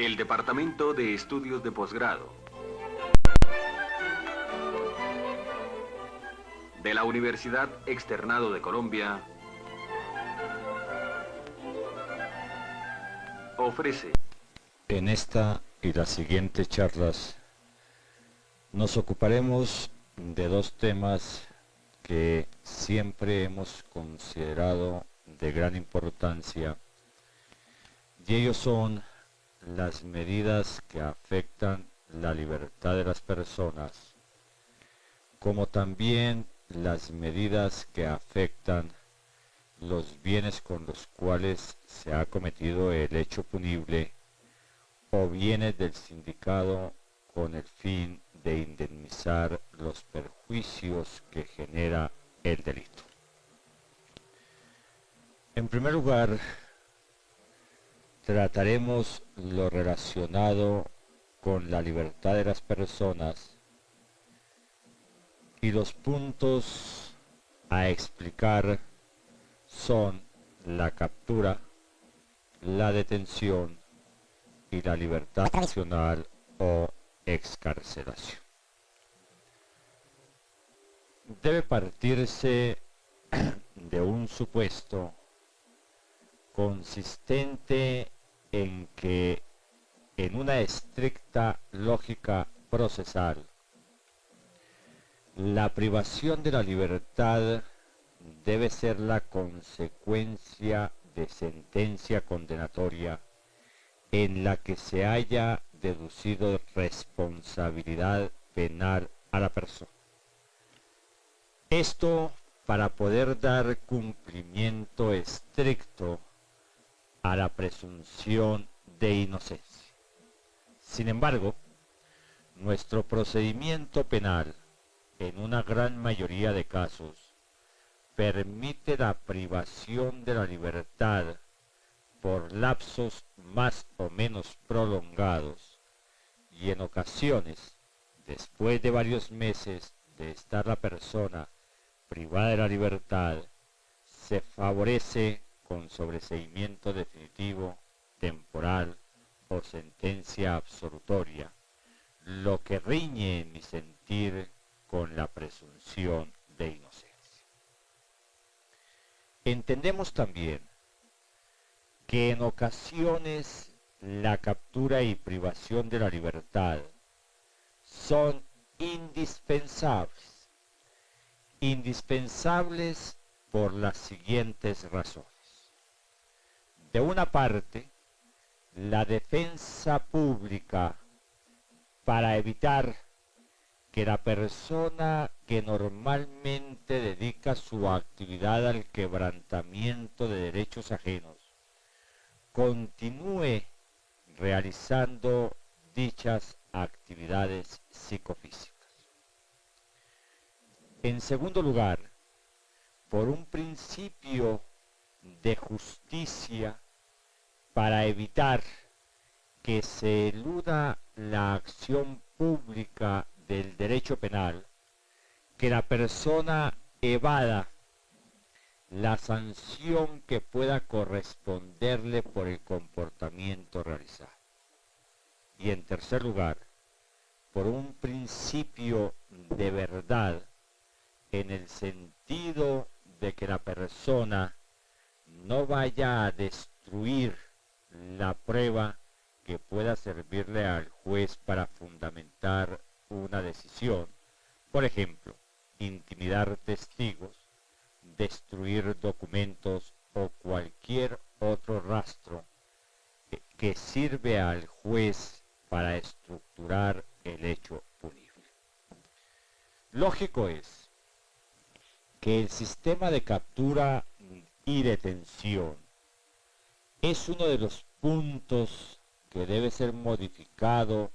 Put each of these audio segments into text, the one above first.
El Departamento de Estudios de Posgrado de la Universidad Externado de Colombia ofrece. En esta y las siguientes charlas nos ocuparemos de dos temas que siempre hemos considerado de gran importancia, y ellos son las medidas que afectan la libertad de las personas, como también las medidas que afectan los bienes con los cuales se ha cometido el hecho punible o bienes del sindicado con el fin de indemnizar los perjuicios que genera el delito. En primer lugar, trataremos lo relacionado con la libertad de las personas y los puntos a explicar son la captura, la detención y la libertad condicional o excarcelación. Debe partirse de un supuesto consistente en que en una estricta lógica procesal, la privación de la libertad debe ser la consecuencia de sentencia condenatoria en la que se haya deducido responsabilidad penal a la persona. Esto para poder dar cumplimiento estricto a la presunción de inocencia. Sin embargo, nuestro procedimiento penal, en una gran mayoría de casos, permite la privación de la libertad por lapsos más o menos prolongados, y en ocasiones, después de varios meses de estar la persona privada de la libertad, se favorece con sobreseimiento definitivo, temporal o sentencia absolutoria, lo que riñe en mi sentir con la presunción de inocencia. Entendemos también que en ocasiones la captura y privación de la libertad son indispensables por las siguientes razones. De una parte, la defensa pública para evitar que la persona que normalmente dedica su actividad al quebrantamiento de derechos ajenos continúe realizando dichas actividades psicofísicas. En segundo lugar, por un principio de justicia para evitar que se eluda la acción pública del derecho penal, que la persona evada la sanción que pueda corresponderle por el comportamiento realizado. Y en tercer lugar, por un principio de verdad, en el sentido de que la persona no vaya a destruir la prueba que pueda servirle al juez para fundamentar una decisión, por ejemplo, intimidar testigos, destruir documentos o cualquier otro rastro que sirve al juez para estructurar el hecho punible. Lógico es que el sistema de captura y detención es uno de los puntos que debe ser modificado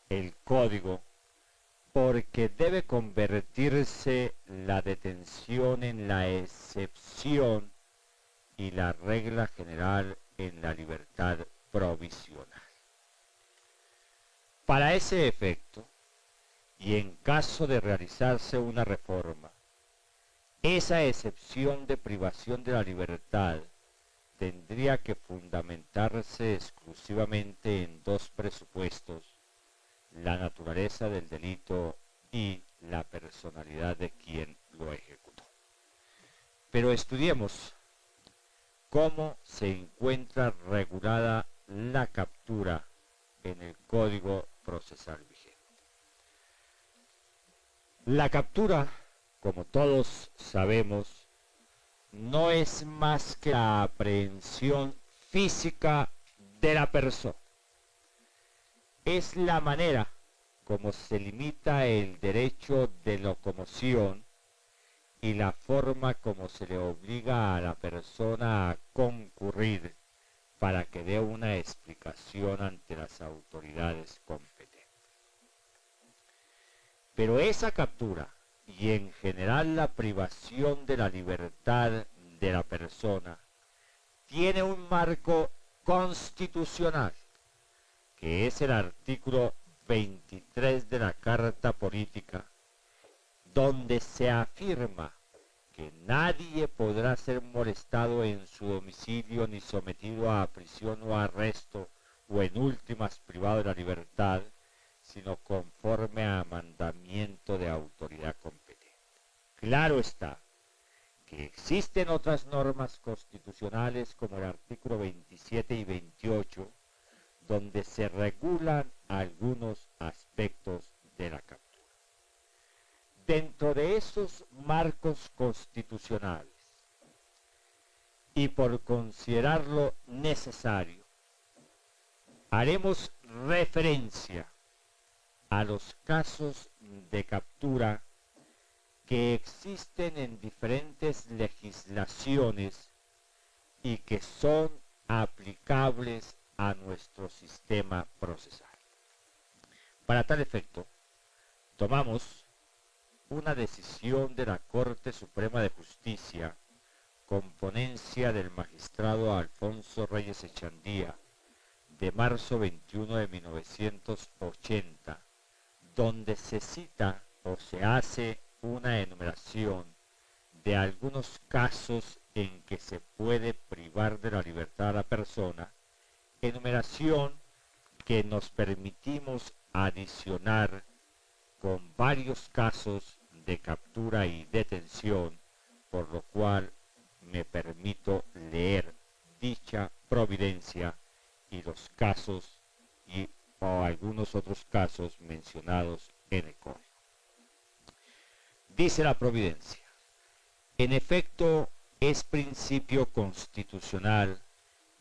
el código, porque debe convertirse la detención en la excepción y la regla general en la libertad provisional. Para ese efecto, y en caso de realizarse una reforma, esa excepción de privación de la libertad tendría que fundamentarse exclusivamente en dos presupuestos: la naturaleza del delito y la personalidad de quien lo ejecutó. Pero estudiemos cómo se encuentra regulada la captura en el Código Procesal vigente. La captura, como todos sabemos, no es más que la aprehensión física de la persona. Es la manera como se limita el derecho de locomoción y la forma como se le obliga a la persona a concurrir para que dé una explicación ante las autoridades competentes. Pero esa captura y en general la privación de la libertad de la persona tiene un marco constitucional, que es el artículo 23 de la Carta Política, donde se afirma que nadie podrá ser molestado en su domicilio ni sometido a prisión o arresto o en últimas privado de la libertad, sino conforme a mandamiento de autoridad competente. Claro está que existen otras normas constitucionales como el artículo 27 y 28, donde se regulan algunos aspectos de la captura. Dentro de esos marcos constitucionales, y por considerarlo necesario, haremos referencia a los casos de captura que existen en diferentes legislaciones y que son aplicables a nuestro sistema procesal. Para tal efecto, tomamos una decisión de la Corte Suprema de Justicia, con ponencia del magistrado Alfonso Reyes Echandía, de marzo 21 de 1980, donde se cita o se hace una enumeración de algunos casos en que se puede privar de la libertad a la persona, enumeración que nos permitimos adicionar con varios casos de captura y detención, por lo cual me permito leer dicha providencia y los casos o algunos otros casos mencionados en el código. Dice la providencia: en efecto, es principio constitucional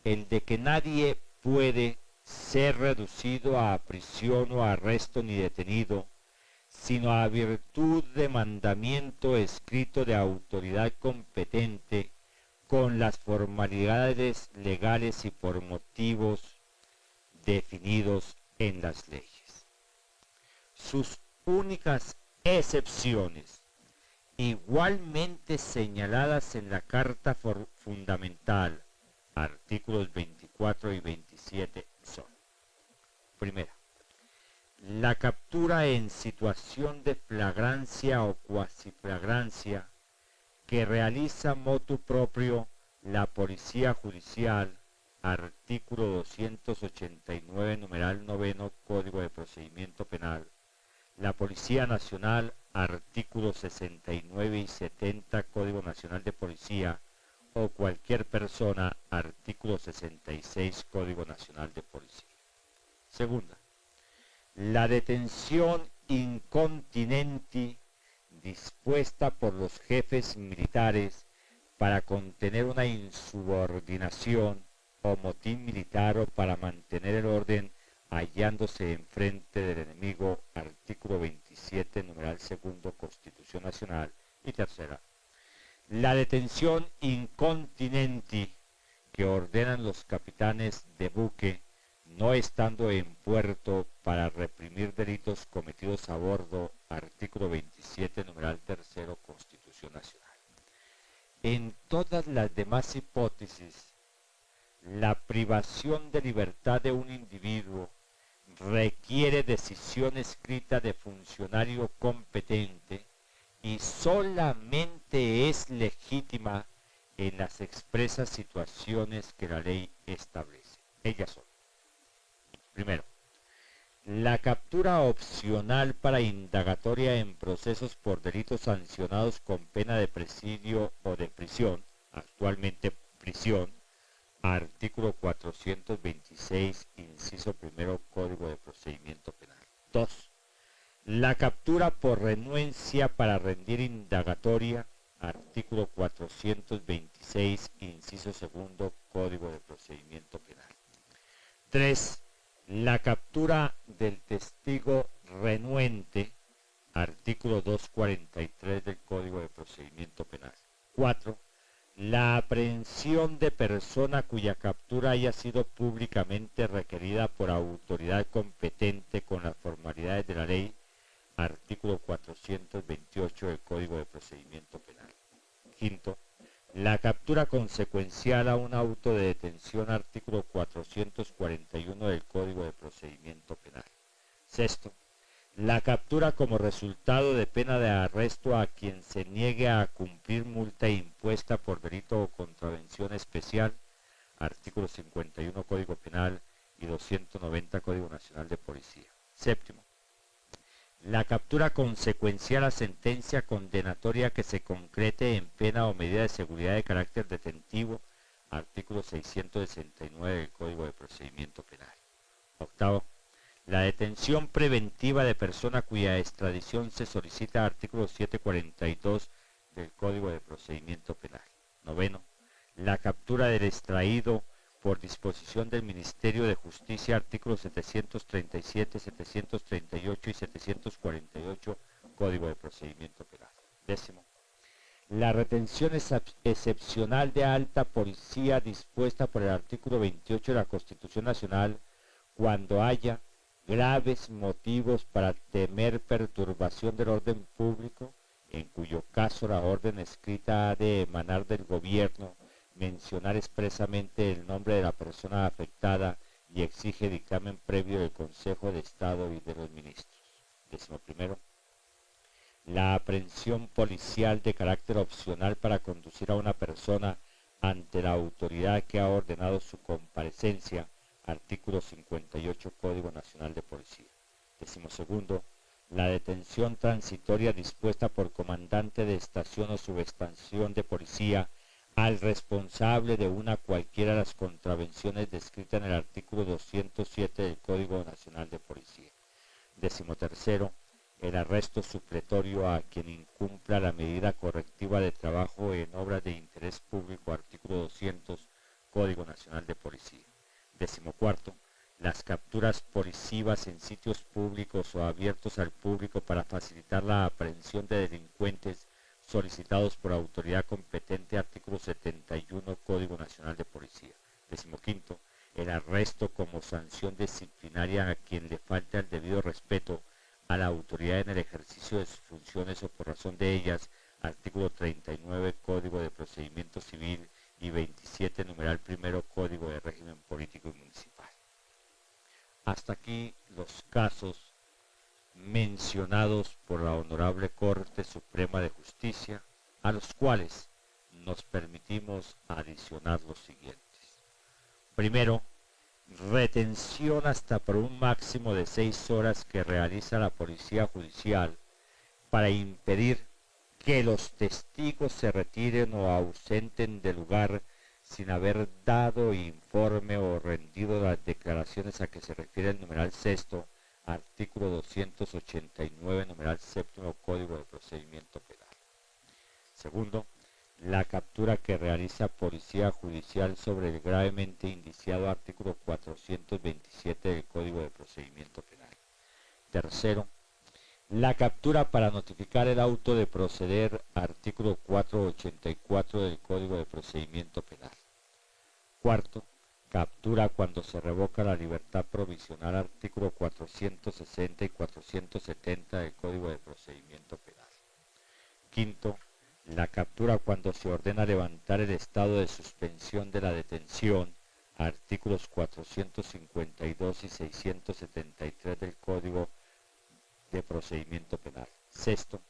el de que nadie puede ser reducido a prisión o arresto ni detenido, sino a virtud de mandamiento escrito de autoridad competente, con las formalidades legales y por motivos definidos en las leyes. Sus únicas excepciones, igualmente señaladas en la Carta Fundamental, artículos 24 y 27, son: primera, la captura en situación de flagrancia o cuasiflagrancia que realiza motu proprio la Policía Judicial, artículo 289, numeral 9, Código de Procedimiento Penal, la Policía Nacional, artículos 69 y 70, Código Nacional de Policía, o cualquier persona, artículo 66, Código Nacional de Policía. Segunda, la detención incontinenti dispuesta por los jefes militares para contener una insubordinación o motín militar o para mantener el orden hallándose enfrente del enemigo, artículo 27, numeral 2, Constitución Nacional. Y tercera, la detención incontinenti que ordenan los capitanes de buque no estando en puerto para reprimir delitos cometidos a bordo, artículo 27, numeral 3, Constitución Nacional. En todas las demás hipótesis, la privación de libertad de un individuo requiere decisión escrita de funcionario competente y solamente es legítima en las expresas situaciones que la ley establece. Ellas son: primero, la captura opcional para indagatoria en procesos por delitos sancionados con pena de presidio o de prisión, actualmente prisión, artículo 426, inciso primero, Código de Procedimiento Penal. 2. La captura por renuencia para rendir indagatoria, artículo 426, inciso segundo, Código de Procedimiento Penal. 3. La captura del testigo renuente, artículo 243 del Código de Procedimiento Penal. 4. La aprehensión de persona cuya captura haya sido públicamente requerida por autoridad competente con las formalidades de la ley, artículo 428 del Código de Procedimiento Penal. 5. La captura consecuencial a un auto de detención, artículo 441 del Código de Procedimiento Penal. 6. La captura como resultado de pena de arresto a quien se niegue a cumplir multa impuesta por delito o contravención especial, artículo 51 Código Penal y 290 Código Nacional de Policía. 7. La captura consecuencial a sentencia condenatoria que se concrete en pena o medida de seguridad de carácter detentivo, artículo 669 del Código de Procedimiento Penal. 8. La detención preventiva de persona cuya extradición se solicita, artículo 742 del Código de Procedimiento Penal. 9. La captura del extraído por disposición del Ministerio de Justicia, artículos 737, 738 y 748, Código de Procedimiento Penal. 10. La retención excepcional de alta policía dispuesta por el artículo 28 de la Constitución Nacional cuando haya graves motivos para temer perturbación del orden público, en cuyo caso la orden escrita ha de emanar del gobierno, mencionar expresamente el nombre de la persona afectada y exige dictamen previo del Consejo de Estado y de los ministros. 11. La aprehensión policial de carácter opcional para conducir a una persona ante la autoridad que ha ordenado su comparecencia, artículo 58 Código Nacional de Policía. 12. La detención transitoria dispuesta por comandante de estación o subestación de policía al responsable de una cualquiera de las contravenciones descritas en el artículo 207 del Código Nacional de Policía. 13. El arresto supletorio a quien incumpla la medida correctiva de trabajo en obras de interés público, artículo 200 Código Nacional de Policía. 14. Las capturas policivas en sitios públicos o abiertos al público para facilitar la aprehensión de delincuentes solicitados por autoridad competente, artículo 71 Código Nacional de Policía. 15. El arresto como sanción disciplinaria a quien le falte el debido respeto a la autoridad en el ejercicio de sus funciones o por razón de ellas, artículo 39 Código de Procedimiento Civil y 27 numeral primero Código de Régimen Político y Municipal. Hasta aquí los casos mencionados por la Honorable Corte Suprema de Justicia, a los cuales nos permitimos adicionar los siguientes. Primero, retención hasta por un máximo de 6 horas que realiza la Policía Judicial para impedir que los testigos se retiren o ausenten del lugar sin haber dado informe o rendido las declaraciones a que se refiere el numeral sexto, artículo 289, numeral séptimo, Código de Procedimiento Penal. Segundo, la captura que realiza Policía Judicial sobre el gravemente indiciado, artículo 427 del Código de Procedimiento Penal. Tercero, la captura para notificar el auto de proceder, artículo 484 del Código de Procedimiento Penal. Cuarto, captura cuando se revoca la libertad provisional, artículo 460 y 470 del Código de Procedimiento Penal. Quinto, la captura cuando se ordena levantar el estado de suspensión de la detención, artículos 452 y 673 del Código de Procedimiento Penal. Sexto,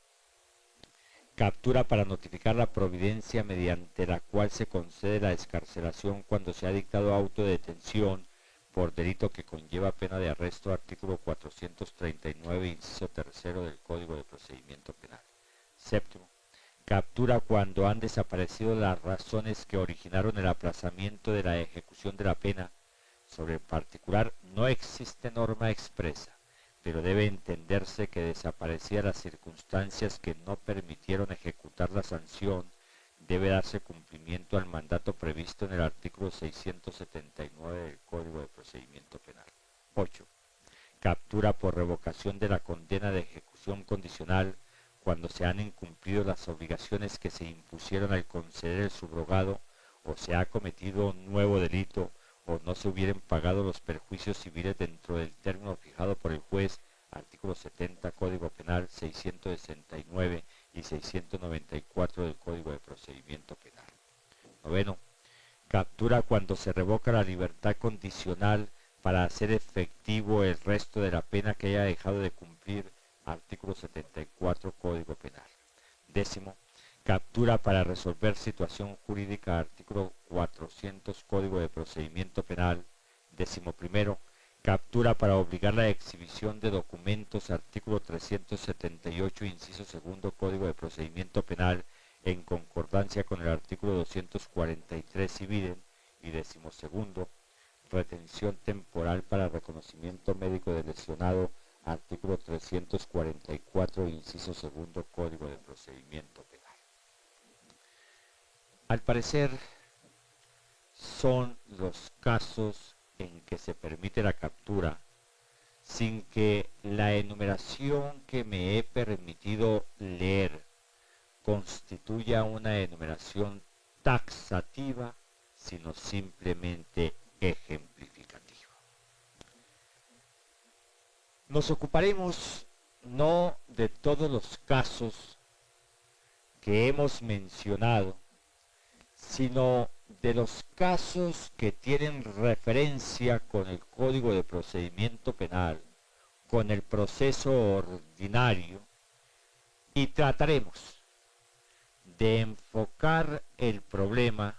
Captura para notificar la providencia mediante la cual se concede la excarcelación cuando se ha dictado auto de detención por delito que conlleva pena de arresto, artículo 439, inciso tercero del Código de Procedimiento Penal. Séptimo, captura cuando han desaparecido las razones que originaron el aplazamiento de la ejecución de la pena. Sobre el particular no existe norma expresa, pero debe entenderse que desaparecidas las circunstancias que no permitieron ejecutar la sanción, debe darse cumplimiento al mandato previsto en el artículo 679 del Código de Procedimiento Penal. 8. Captura por revocación de la condena de ejecución condicional cuando se han incumplido las obligaciones que se impusieron al conceder el subrogado o se ha cometido un nuevo delito o no se hubieran pagado los perjuicios civiles dentro del término fijado por el juez, artículo 70 Código Penal, 669 y 694 del Código de Procedimiento Penal. Noveno, captura cuando se revoca la libertad condicional para hacer efectivo el resto de la pena que haya dejado de cumplir, artículo 74 Código Penal. Décimo, captura para resolver situación jurídica, artículo 400 Código de Procedimiento Penal. Décimo primero, captura para obligar la exhibición de documentos, artículo 378 inciso segundo Código de Procedimiento Penal, en concordancia con el artículo 243 civil. Y décimo segundo, retención temporal para reconocimiento médico del lesionado, artículo 344 inciso segundo Código de Procedimiento Penal. Al parecer, son los casos en que se permite la captura sin que la enumeración que me he permitido leer constituya una enumeración taxativa, sino simplemente ejemplificativa. Nos ocuparemos no de todos los casos que hemos mencionado, sino de los casos que tienen referencia con el Código de Procedimiento Penal, con el proceso ordinario, y trataremos de enfocar el problema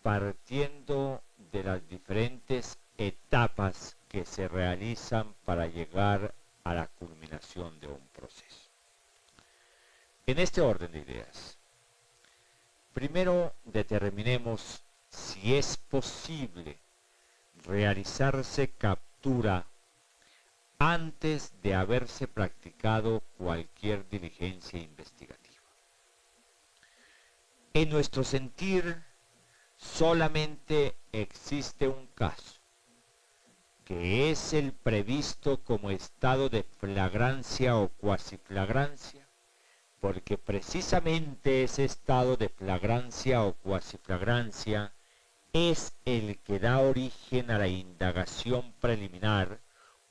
partiendo de las diferentes etapas que se realizan para llegar a la culminación de un proceso. En este orden de ideas, primero determinemos si es posible realizarse captura antes de haberse practicado cualquier diligencia investigativa. En nuestro sentir, solamente existe un caso, que es el previsto como estado de flagrancia o cuasiflagrancia, porque precisamente ese estado de flagrancia o cuasiflagrancia es el que da origen a la indagación preliminar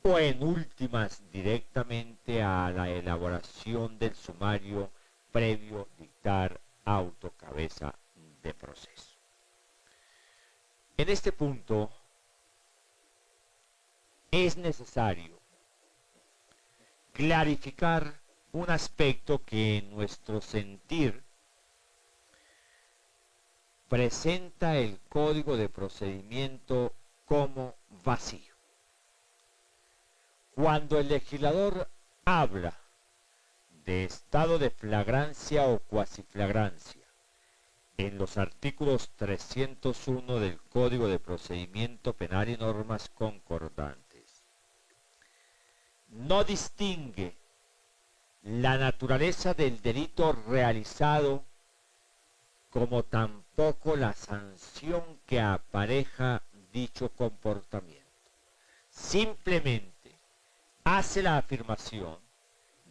o en últimas directamente a la elaboración del sumario previo dictar auto cabeza de proceso. En este punto es necesario clarificar un aspecto que en nuestro sentir presenta el Código de Procedimiento como vacío. Cuando el legislador habla de estado de flagrancia o cuasiflagrancia en los artículos 301 del Código de Procedimiento Penal y normas concordantes, no distingue la naturaleza del delito realizado como tampoco la sanción que apareja dicho comportamiento. Simplemente hace la afirmación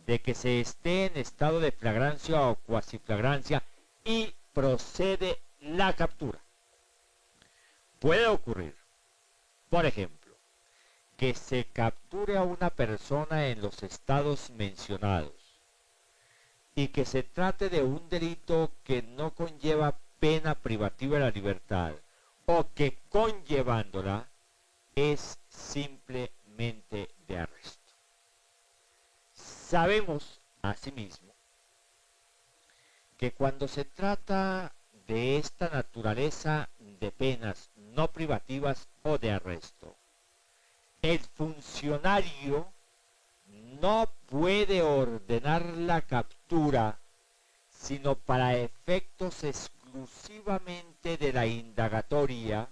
de que se esté en estado de flagrancia o cuasiflagrancia y procede la captura. Puede ocurrir, por ejemplo, que se capture a una persona en los estados mencionados y que se trate de un delito que no conlleva pena privativa de la libertad o que conllevándola es simplemente de arresto. Sabemos, asimismo, que cuando se trata de esta naturaleza de penas no privativas o de arresto, el funcionario no puede ordenar la captura sino para efectos exclusivamente de la indagatoria,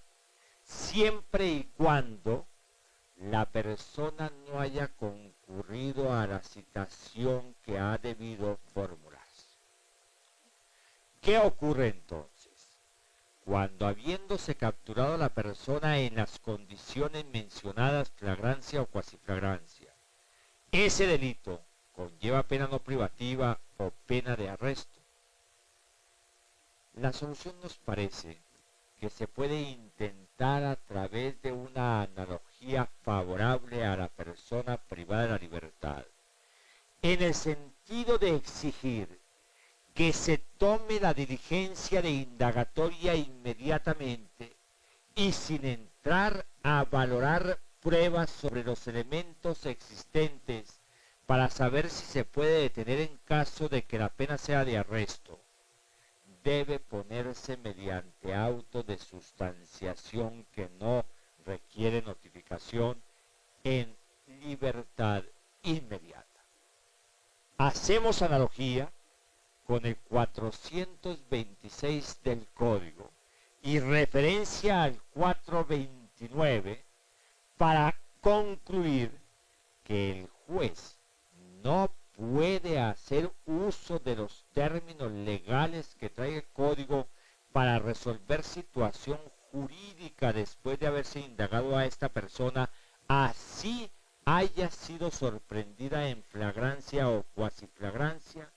siempre y cuando la persona no haya concurrido a la citación que ha debido formularse. ¿Qué ocurre entonces? Cuando habiéndose capturado a la persona en las condiciones mencionadas, flagrancia o cuasiflagrancia, ese delito conlleva pena no privativa o pena de arresto, la solución nos parece que se puede intentar a través de una analogía favorable a la persona privada de la libertad, en el sentido de exigir que se tome la diligencia de indagatoria inmediatamente y sin entrar a valorar pruebas sobre los elementos existentes para saber si se puede detener en caso de que la pena sea de arresto, debe ponerse mediante auto de sustanciación que no requiere notificación en libertad inmediata. Hacemos analogía con el 426 del Código y referencia al 429 para concluir que el juez no puede hacer uso de los términos legales que trae el Código para resolver situación jurídica después de haberse indagado a esta persona, así haya sido sorprendida en flagrancia o cuasiflagrancia,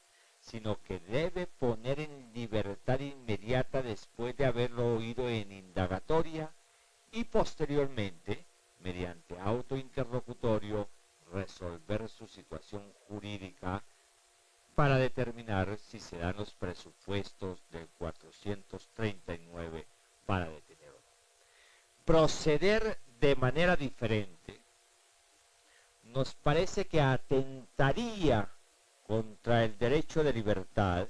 sino que debe poner en libertad inmediata después de haberlo oído en indagatoria y posteriormente, mediante auto interlocutorio, resolver su situación jurídica para determinar si se dan los presupuestos del 439 para detener o no. Proceder de manera diferente nos parece que atentaría contra el derecho de libertad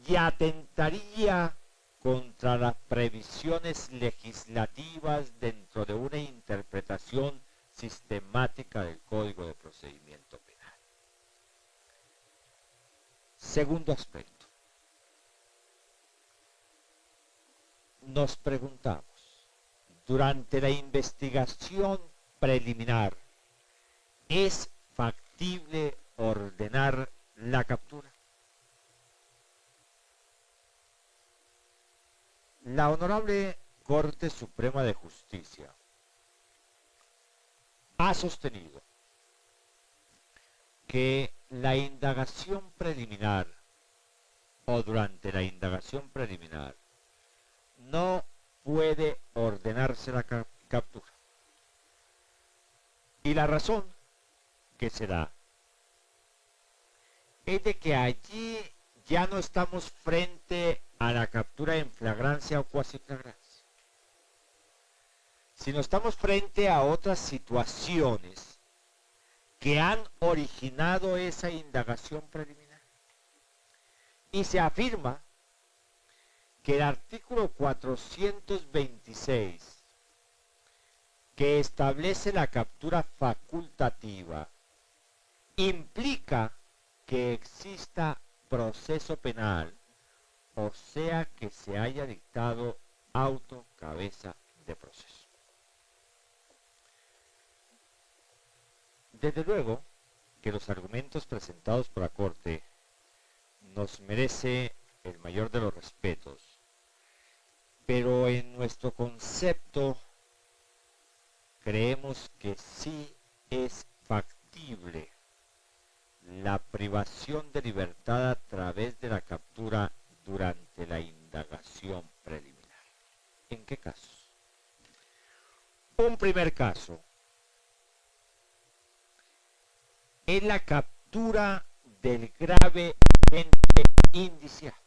y atentaría contra las previsiones legislativas dentro de una interpretación sistemática del Código de Procedimiento Penal. Segundo aspecto. Nos preguntamos, durante la investigación preliminar, ¿es factible ordenar la captura? La Honorable Corte Suprema de Justicia ha sostenido que la indagación preliminar o durante la indagación preliminar no puede ordenarse la captura. Y la razón que se da es de que allí ya no estamos frente a la captura en flagrancia o cuasiflagrancia, sino estamos frente a otras situaciones que han originado esa indagación preliminar. Y se afirma que el artículo 426, que establece la captura facultativa, implica que exista proceso penal, o sea que se haya dictado auto cabeza de proceso. Desde luego que los argumentos presentados por la Corte nos merece el mayor de los respetos, pero en nuestro concepto creemos que sí es factible la privación de libertad a través de la captura durante la indagación preliminar. ¿En qué casos? Un primer caso es la captura del gravemente indiciado.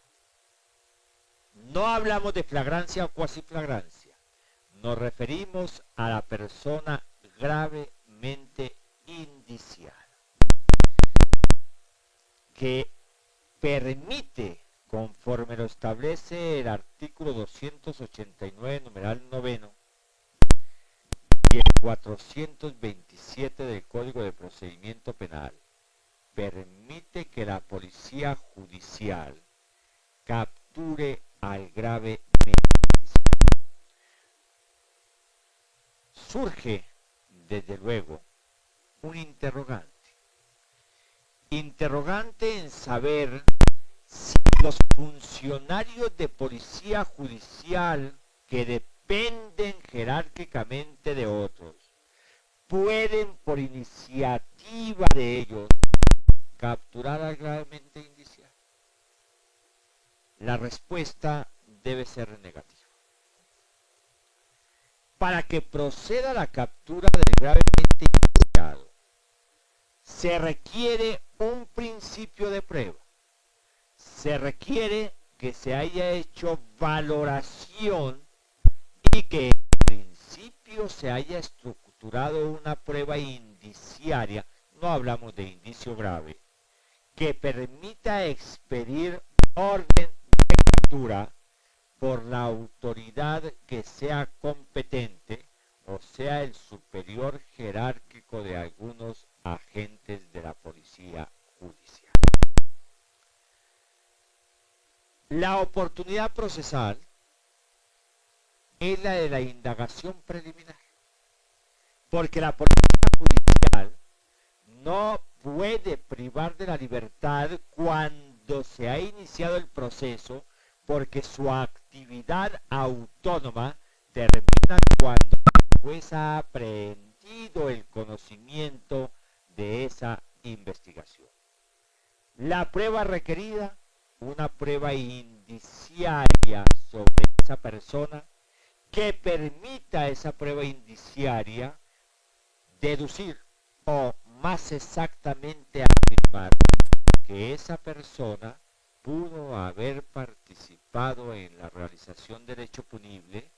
No hablamos de flagrancia o cuasiflagrancia. Nos referimos a la persona gravemente indiciada, que permite conforme lo establece el artículo 289, numeral noveno, y el 427 del Código de Procedimiento Penal, permite que la policía judicial capture al gravemente indiciado. Surge, desde luego, un interrogante en saber si los funcionarios de policía judicial que dependen jerárquicamente de otros pueden, por iniciativa de ellos, capturar al gravemente indiciado. La respuesta debe ser negativa. Para que proceda la captura del gravemente indiciado, se requiere un principio de prueba. Se requiere que se haya hecho valoración y que en principio se haya estructurado una prueba indiciaria, no hablamos de indicio grave, que permita expedir orden de captura por la autoridad que sea competente, o sea el superior jerárquico de algunos agentes de la policía judicial. La oportunidad procesal es la de la indagación preliminar, porque la policía judicial no puede privar de la libertad cuando se ha iniciado el proceso, porque su actividad autónoma termina cuando el juez ha aprehendido el conocimiento de esa investigación. La prueba requerida, una prueba indiciaria sobre esa persona que permita a esa prueba indiciaria deducir o más exactamente afirmar que esa persona pudo haber participado en la realización del hecho punible,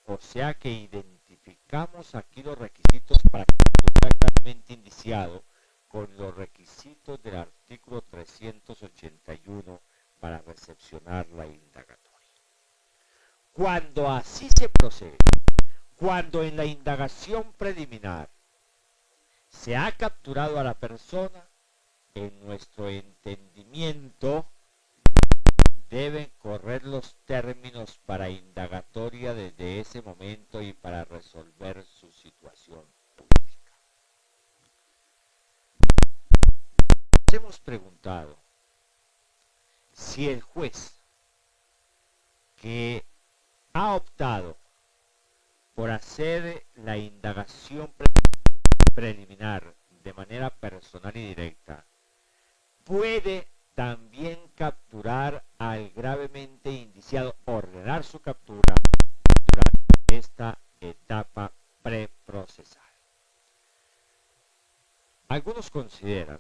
o sea que identificamos aquí los requisitos para capturar claramente indiciado con los requisitos del artículo 381 para recepcionar la indagatoria. Cuando así se procede, cuando en la indagación preliminar se ha capturado a la persona, en nuestro entendimiento deben correr los términos para indagatoria desde ese momento y para resolver su situación jurídica. Nos hemos preguntado si el juez que ha optado por hacer la indagación preliminar de manera personal y directa puede también capturar al gravemente indiciado, ordenar su captura durante esta etapa preprocesal. Algunos consideran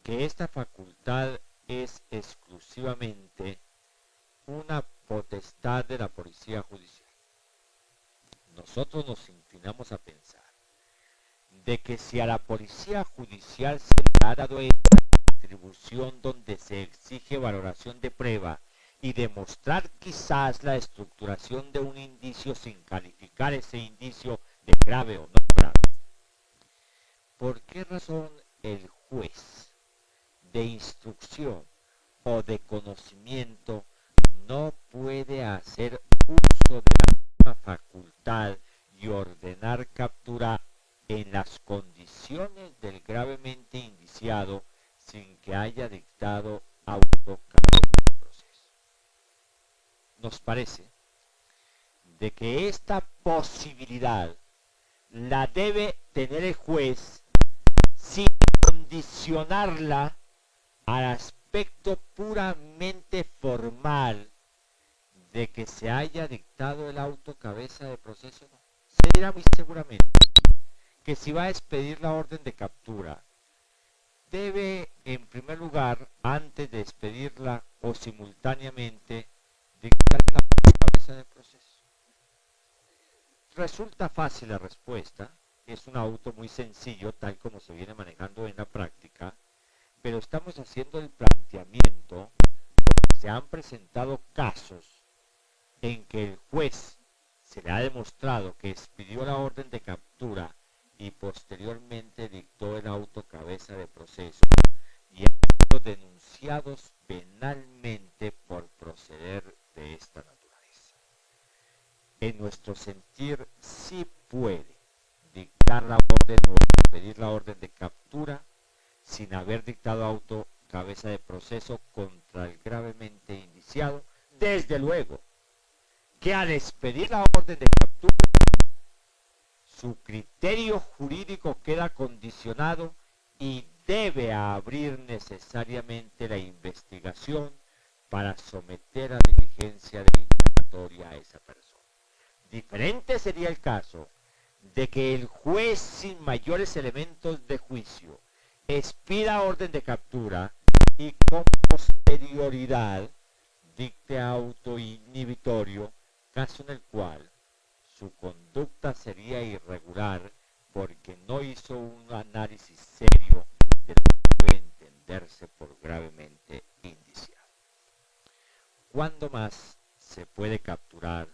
que esta facultad es exclusivamente una potestad de la policía judicial. Nosotros nos inclinamos a pensar de que si a la policía judicial se le ha dado esta atribución donde se exige valoración de prueba y demostrar quizás la estructuración de un indicio sin calificar ese indicio de grave o no grave, ¿por qué razón el juez de instrucción o de conocimiento no puede hacer uso de la misma facultad y ordenar captura en las condiciones del gravemente indiciado sin que haya dictado auto cabeza de proceso? Nos parece de que esta posibilidad la debe tener el juez sin condicionarla al aspecto puramente formal de que se haya dictado el auto cabeza de proceso. No. Se dirá muy seguramente que si va a expedir la orden de captura, debe en primer lugar, antes de expedirla o simultáneamente, dictar el auto cabeza de proceso. Resulta fácil la respuesta, es un auto muy sencillo tal como se viene manejando en la práctica, pero estamos haciendo el planteamiento porque se ha presentado casos en que el juez se le ha demostrado que expidió la orden de captura y posteriormente dictó el auto cabeza de proceso y han sido denunciados penalmente por proceder de esta naturaleza. En nuestro sentir, sí puede dictar la orden o expedir la orden de captura sin haber dictado auto cabeza de proceso contra el gravemente indiciado, desde luego que al expedir la orden de captura, su criterio jurídico queda condicionado y debe abrir necesariamente la investigación para someter a diligencia de indagatoria a esa persona. Diferente sería el caso de que el juez, sin mayores elementos de juicio, expida orden de captura y con posterioridad dicte auto inhibitorio, caso en el cual su conducta sería irregular porque no hizo un análisis serio de lo que debe entenderse por gravemente indiciado. ¿Cuándo más se puede capturar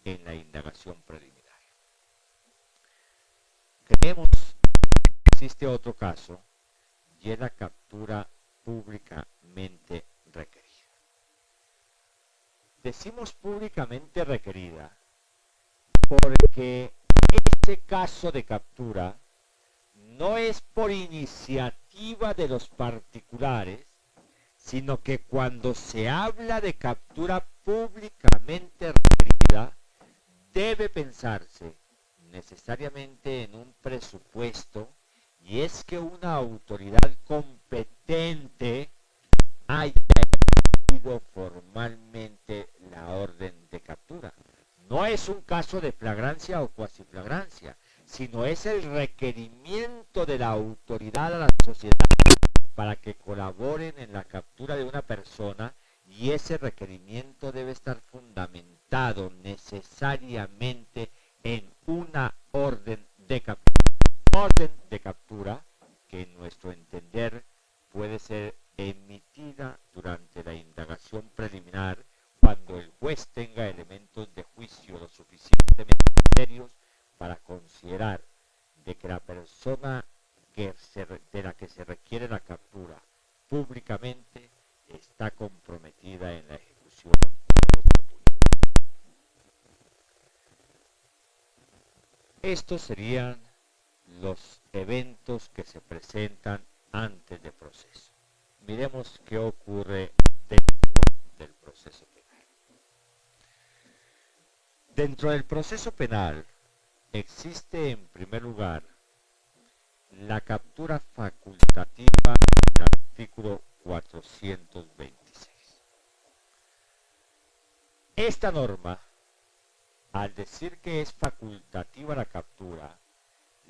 en la indagación preliminar? Creemos que existe otro caso y es la captura públicamente requerida. Decimos públicamente requerida porque ese caso de captura no es por iniciativa de los particulares, sino que cuando se habla de captura públicamente requerida, debe pensarse necesariamente en un presupuesto, y es que una autoridad competente haya emitido formalmente la orden de captura. No es un caso de flagrancia o cuasiflagrancia, sino es el requerimiento de la autoridad a la sociedad para que colaboren en la captura de una persona, y ese requerimiento debe estar fundamentado necesariamente en una orden de captura. Orden de captura que en nuestro entender puede ser emitida durante la indagación preliminar cuando el juez tenga elementos de juicio lo suficientemente serios para considerar de que la persona de la que se requiere la captura públicamente está comprometida en la ejecución del otro público. Estos serían los eventos que se presentan antes del proceso. Miremos qué ocurre dentro del proceso penal. Dentro del proceso penal existe en primer lugar la captura facultativa del artículo 426. Esta norma, al decir que es facultativa la captura,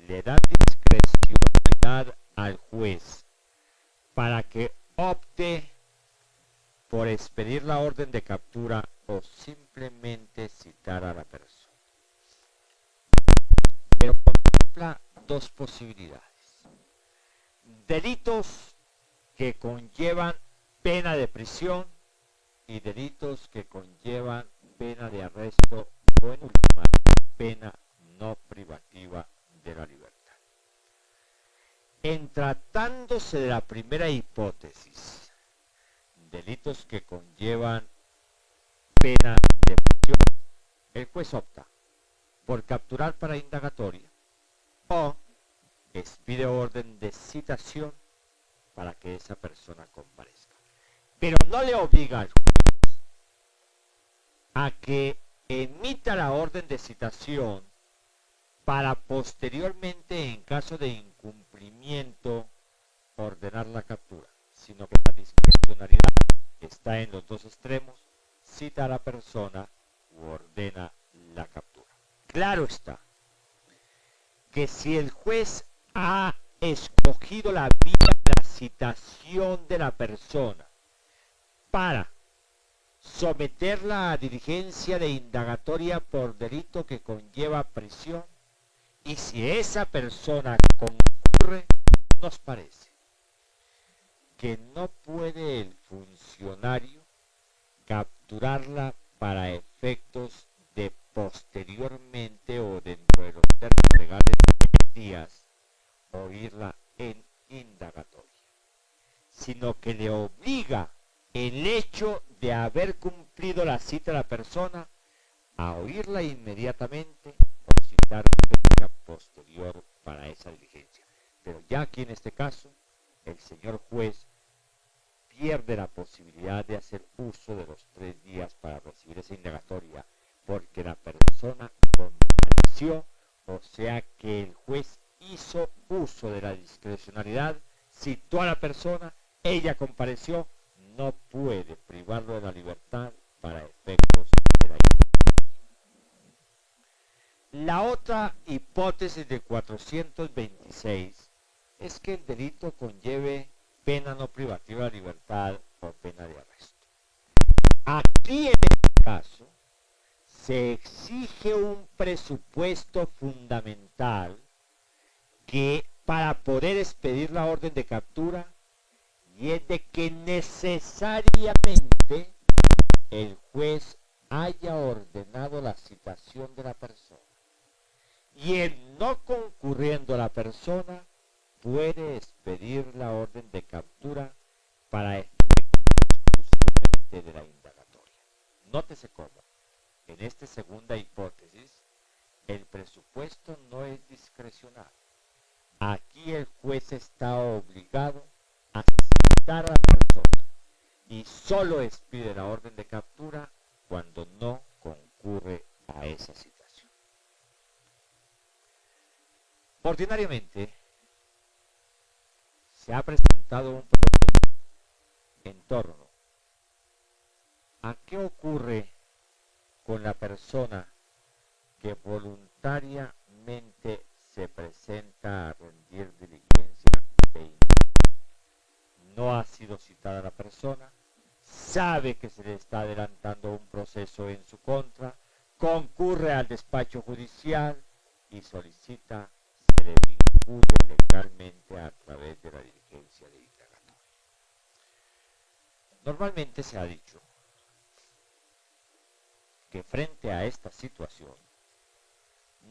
le da discrecionalidad al juez para que opte por expedir la orden de captura o simplemente citar a la persona. Pero contempla dos posibilidades: delitos que conllevan pena de prisión y delitos que conllevan pena de arresto o, en última, pena no privativa de la libertad. En tratándose de la primera hipótesis, delitos que conllevan pena de prisión, el juez opta por capturar para indagatoria o expide orden de citación para que esa persona comparezca. Pero no le obliga al juez a que emita la orden de citación para posteriormente, en caso de incumplimiento, ordenar la captura, sino que la discrecionalidad está en los dos extremos: cita a la persona u ordena la captura. Claro está que si el juez ha escogido la vía de la citación de la persona para someterla a diligencia de indagatoria por delito que conlleva prisión, y si esa persona concurre, nos parece que no puede el funcionario capturarla para efectos de posteriormente o dentro de los términos legales de 10 días oírla en indagatoria, sino que le obliga el hecho de haber cumplido la cita a la persona a oírla inmediatamente o citar fecha posterior para esa diligencia. Pero ya aquí en este caso, el señor juez pierde la posibilidad de hacer uso de los 3 días para recibir esa indagatoria, porque la persona compareció, o sea que el juez hizo uso de la discrecionalidad, citó a la persona, ella compareció, no puede privarlo de la libertad para efectos de la indagatoria. La otra hipótesis de 426 es que el delito conlleve pena no privativa de libertad o pena de arresto. Aquí en este caso se exige un presupuesto fundamental que para poder expedir la orden de captura, y es de que necesariamente el juez haya ordenado la citación de la persona, y en no concurriendo la persona puede expedir la orden de captura para efectos exclusivamente de la indagatoria. Nótese cómo, en esta segunda hipótesis, el presupuesto no es discrecional. Aquí el juez está obligado a citar a la persona y solo expide la orden de captura cuando no concurre a esa citación. Ordinariamente, se ha presentado un problema en torno a qué ocurre con la persona que voluntariamente se presenta a rendir diligencia de indagatoria. No ha sido citada la persona, sabe que se le está adelantando un proceso en su contra, concurre al despacho judicial y solicita se le vincule legalmente a través de la diligencia de indagatoria. Normalmente se ha dicho que frente a esta situación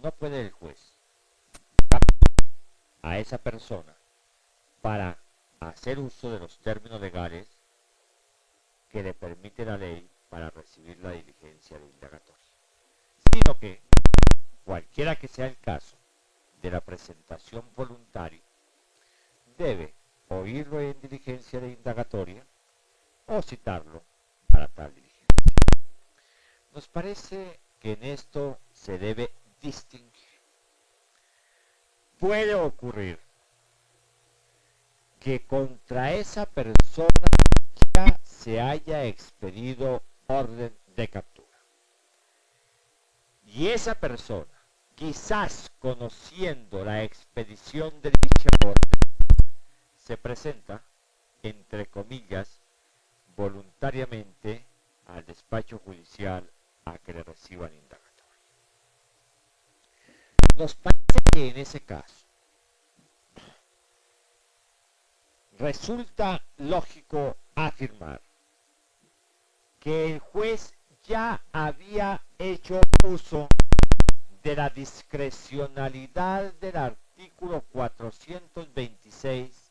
no puede el juez capturar a esa persona para hacer uso de los términos legales que le permite la ley para recibir la diligencia de indagatoria, sino que cualquiera que sea el caso de la presentación voluntaria, debe oírlo en diligencia de indagatoria o citarlo para tal diligencia. Nos parece que en esto se debe distinguir. Puede ocurrir que contra esa persona ya se haya expedido orden de captura. Y esa persona, quizás conociendo la expedición de dicha orden, se presenta, entre comillas, voluntariamente al despacho judicial a que le reciban indagatoria. Nos parece que en ese caso resulta lógico afirmar que el juez ya había hecho uso de la discrecionalidad del artículo 426,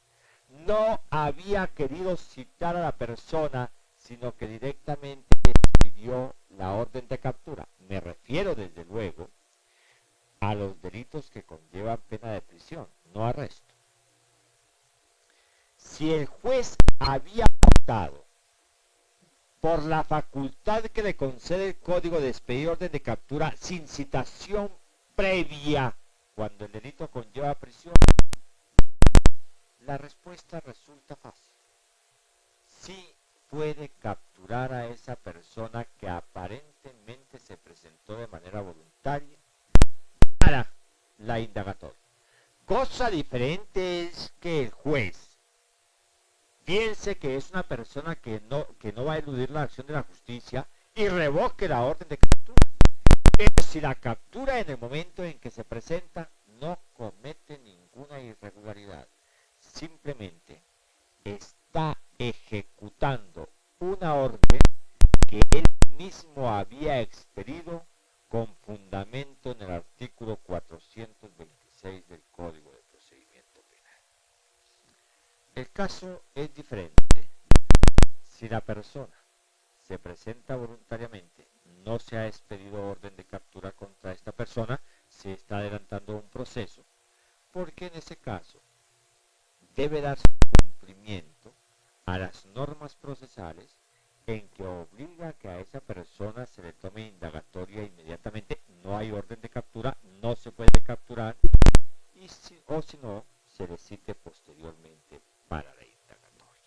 no había querido citar a la persona, sino que directamente expidió la orden de captura. Me refiero, desde luego, a los delitos que conllevan pena de prisión, no arresto. Si el juez había optado por la facultad que le concede el Código de expedir orden de captura sin citación previa cuando el delito conlleva prisión, la respuesta resulta fácil. Sí puede capturar a esa persona que aparentemente se presentó de manera voluntaria para la indagatoria. Cosa diferente es que el juez piense que es una persona que no va a eludir la acción de la justicia y revoque la orden de captura. Pero si la captura en el momento en que se presenta no comete ninguna irregularidad, simplemente está ejecutando una orden que él mismo había expedido con fundamento en el artículo 426 del Código de Procedimiento Penal. El caso es diferente. Si la persona se presenta voluntariamente, no se ha expedido orden de captura contra esta persona, se está adelantando un proceso, porque en ese caso debe darse cumplimiento a las normas procesales en que obliga que a esa persona se le tome indagatoria inmediatamente. No hay orden de captura, no se puede capturar, o si no, se le cite posteriormente para la indagatoria.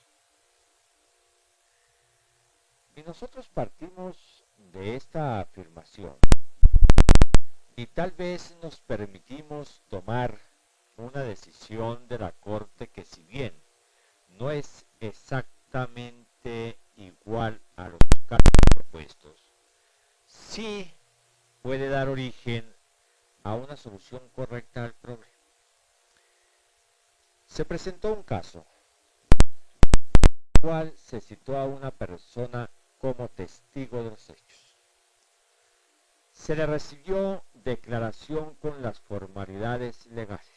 Y nosotros partimos de esta afirmación y tal vez nos permitimos tomar una decisión de la Corte que, si bien no es exactamente igual a los casos propuestos, sí puede dar origen a una solución correcta al problema. Se presentó un caso en el cual se citó a una persona como testigo de los hechos. Se le recibió declaración con las formalidades legales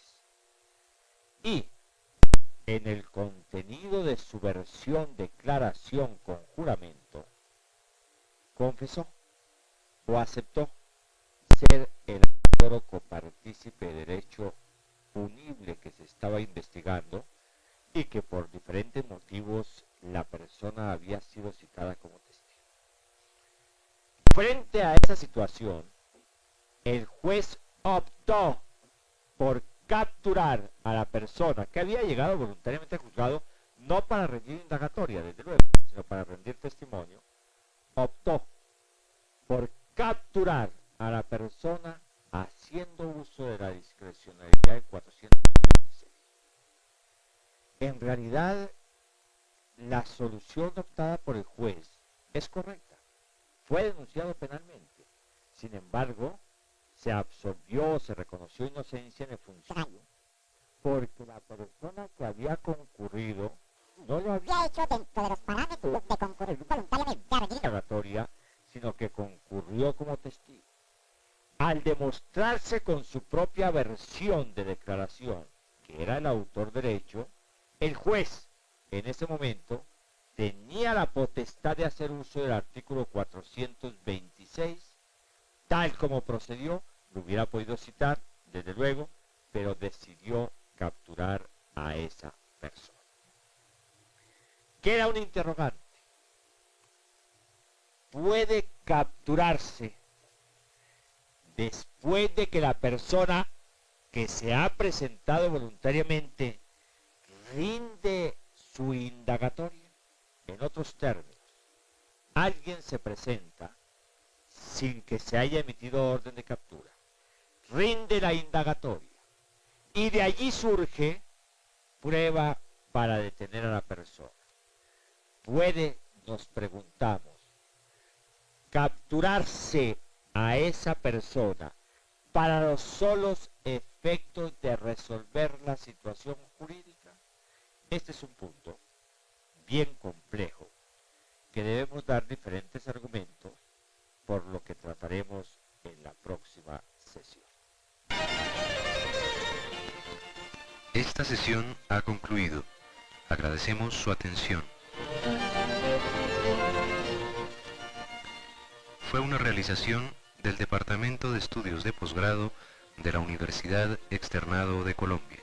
y en el contenido de su versión declaración con juramento, confesó o aceptó ser el autor o copartícipe de derecho punible que se estaba investigando y que por diferentes motivos la persona había sido citada como testigo. Frente a esa situación, el juez optó por capturar a la persona que había llegado voluntariamente al juzgado, no para rendir indagatoria, desde luego, sino para rendir testimonio. Optó por capturar a la persona haciendo uso de la discrecionalidad del 426. En realidad, la solución optada por el juez es correcta. Fue denunciado penalmente. Sin embargo, se absolvió, se reconoció inocencia en el funcionario, porque la persona que había concurrido no lo había hecho dentro de los parámetros de concurrir voluntariamente a rendir indagatoria, sino que concurrió como testigo. Al demostrarse con su propia versión de declaración que era el autor del hecho, el juez, en ese momento, tenía la potestad de hacer uso del artículo 426, tal como procedió. Lo hubiera podido citar, desde luego, pero decidió capturar a esa persona. Queda un interrogante. ¿Puede capturarse después de que la persona que se ha presentado voluntariamente rinde su indagatoria? En otros términos, alguien se presenta sin que se haya emitido orden de captura, rinde la indagatoria y de allí surge prueba para detener a la persona. ¿Puede, nos preguntamos, capturarse a esa persona para los solos efectos de resolver la situación jurídica? Este es un punto bien complejo que debemos dar diferentes argumentos, por lo que trataremos en la próxima sesión. Esta sesión ha concluido. Agradecemos su atención. Fue una realización del Departamento de Estudios de Posgrado de la Universidad Externado de Colombia.